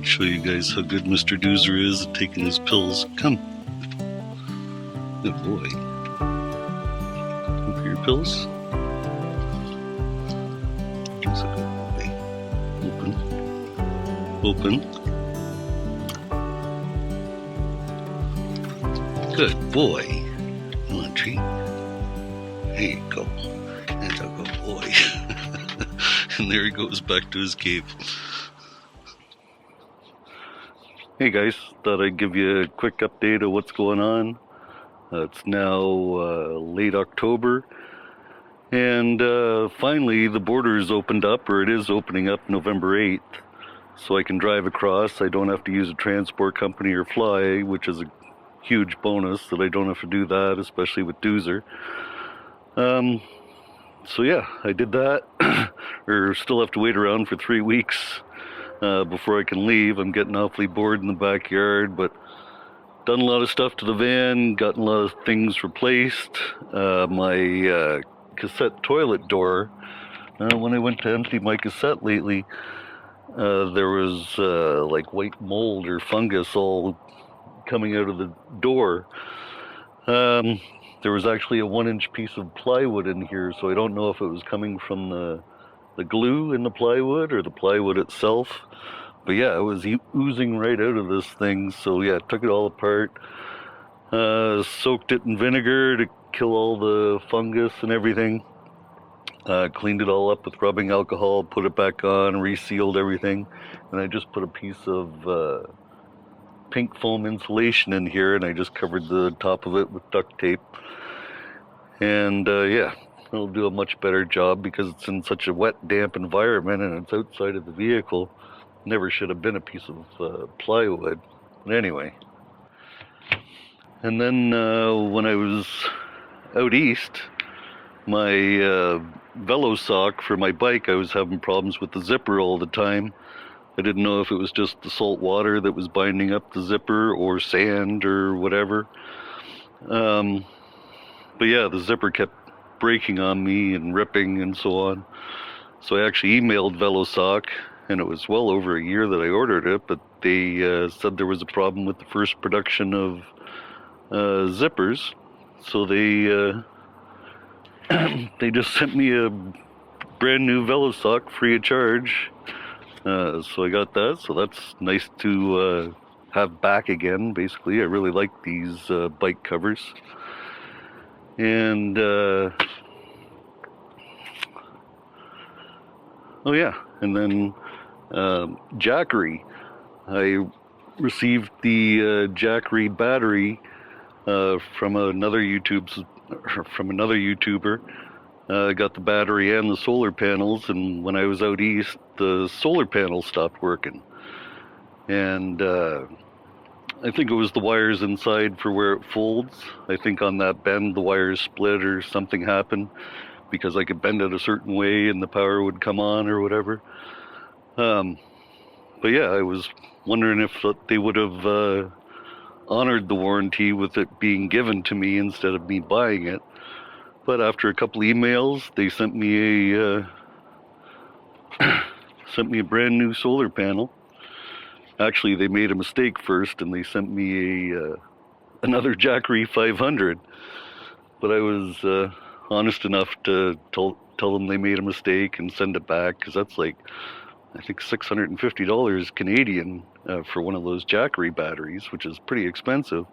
show you guys how good Mr. Doozer is at taking his pills. Come. Good boy. Come for your pills. He's a good boy. Open. Good boy. You want a treat? There you go. That's a good boy. And there he goes back to his cave. Hey guys, thought I'd give you a quick update of what's going on. It's now late October, and finally the border is opened up, or it is opening up November 8th, so I can drive across. I don't have to use a transport company or fly, which is a huge bonus that I don't have to do that, especially with Doozer. So yeah, I did that, or still have to wait around for 3 weeks before I can leave. I'm getting awfully bored in the backyard, but done a lot of stuff to the van, gotten a lot of things replaced. My cassette toilet door, when I went to empty my cassette lately, there was like white mold or fungus all coming out of the door. There was actually a 1-inch piece of plywood in here, so I don't know if it was coming from the glue in the plywood or the plywood itself. But yeah, it was oozing right out of this thing. So yeah, took it all apart, soaked it in vinegar to kill all the fungus and everything, cleaned it all up with rubbing alcohol, put it back on, resealed everything, and I just put a piece of pink foam insulation in here, and I just covered the top of it with duct tape. And yeah, it'll do a much better job because it's in such a wet, damp environment and it's outside of the vehicle. Never should have been a piece of plywood. But anyway. And then when I was out east, my velo sock for my bike, I was having problems with the zipper all the time. I didn't know if it was just the salt water that was binding up the zipper or sand or whatever. But yeah, the zipper kept breaking on me and ripping and so on. So I actually emailed VeloSock, and it was well over a year that I ordered it, but they said there was a problem with the first production of zippers. So they they just sent me a brand new VeloSock free of charge. So I got that, so that's nice to have back again, basically. I really like these bike covers. And, oh yeah, and then Jackery. I received the Jackery battery from another YouTuber. I got the battery and the solar panels, and when I was out east, the solar panels stopped working. And I think it was the wires inside for where it folds. I think on that bend the wires split or something happened, because I could bend it a certain way and the power would come on or whatever. But yeah, I was wondering if they would have honored the warranty with it being given to me instead of me buying it. But after a couple emails, they sent me a brand new solar panel. Actually, they made a mistake first, and they sent me another Jackery 500. But I was honest enough to tell them they made a mistake and send it back, because that's like, I think $650 Canadian for one of those Jackery batteries, which is pretty expensive.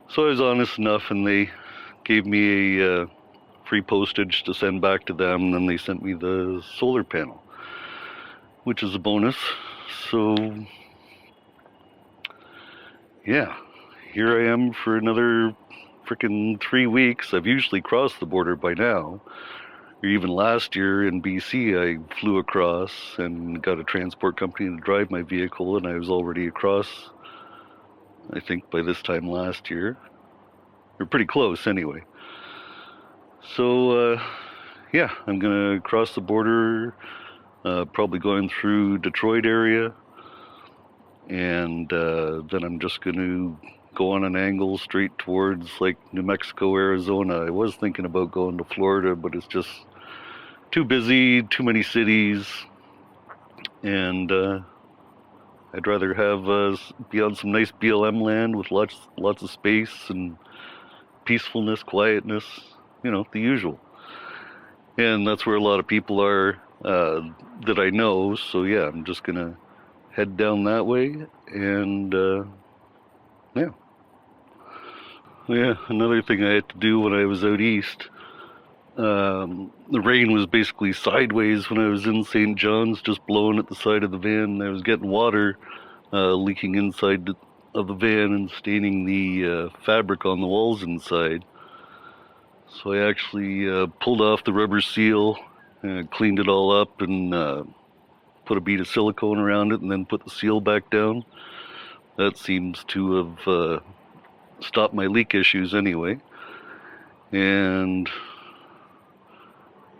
So I was honest enough, and they gave me a free postage to send back to them, and then they sent me the solar panel, which is a bonus. So yeah, here I am for another frickin' 3 weeks. I've usually crossed the border by now. Or even last year in BC, I flew across and got a transport company to drive my vehicle, and I was already across, I think, by this time last year. We're pretty close anyway. So yeah, I'm gonna cross the border, probably going through Detroit area, and then I'm just gonna go on an angle straight towards like New Mexico, Arizona. I was thinking about going to Florida, but it's just too busy, too many cities, and I'd rather have be on some nice BLM land with lots of space and peacefulness, quietness, the usual. And that's where a lot of people are that I know. So yeah, I'm just gonna head down that way, and yeah. Yeah, another thing I had to do when I was out east. The rain was basically sideways when I was in St. John's, just blowing at the side of the van. I was getting water leaking inside of the van and staining the fabric on the walls inside. So I actually pulled off the rubber seal, cleaned it all up, and put a bead of silicone around it, and then put the seal back down. That seems to have stopped my leak issues anyway. And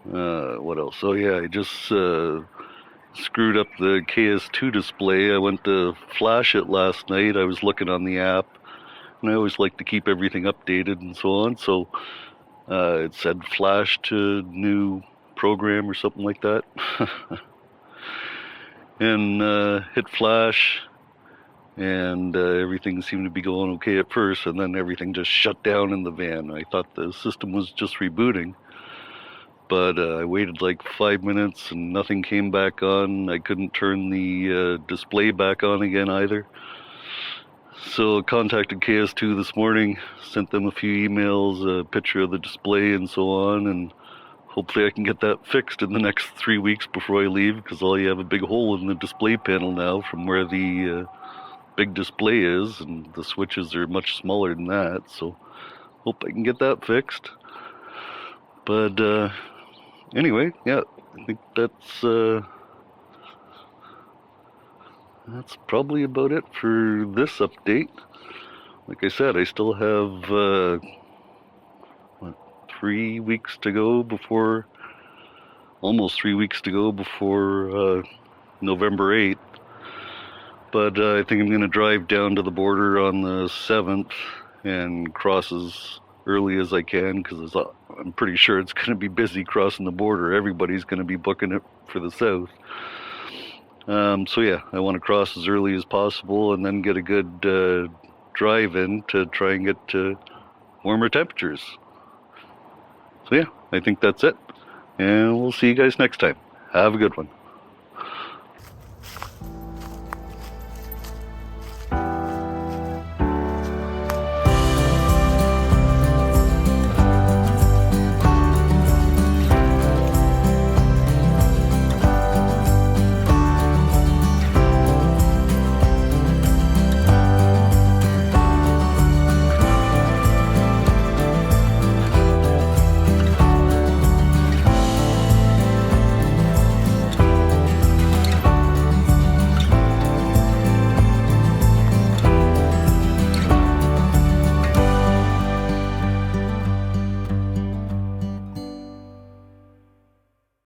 what else? Oh yeah, I just screwed up the KS2 display. I went to flash it last night. I was looking on the app, and I always like to keep everything updated and so on. So it said flash to new program or something like that. And hit flash, and everything seemed to be going okay at first, and then everything just shut down in the van. I thought the system was just rebooting, but I waited like 5 minutes and nothing came back on. I couldn't turn the display back on again either. So I contacted KS2 this morning, sent them a few emails, a picture of the display and so on, and hopefully I can get that fixed in the next 3 weeks before I leave, because you have a big hole in the display panel now from where the big display is, and the switches are much smaller than that, so hope I can get that fixed. But anyway, yeah, I think that's probably about it for this update. Like I said, I still have 3 weeks to go before, almost 3 weeks to go before November 8th. But I think I'm going to drive down to the border on the 7th and cross as early as I can, because I'm pretty sure it's going to be busy crossing the border. Everybody's going to be booking it for the south. So yeah, I want to cross as early as possible and then get a good drive in to try and get to warmer temperatures. So yeah, I think that's it. And we'll see you guys next time. Have a good one.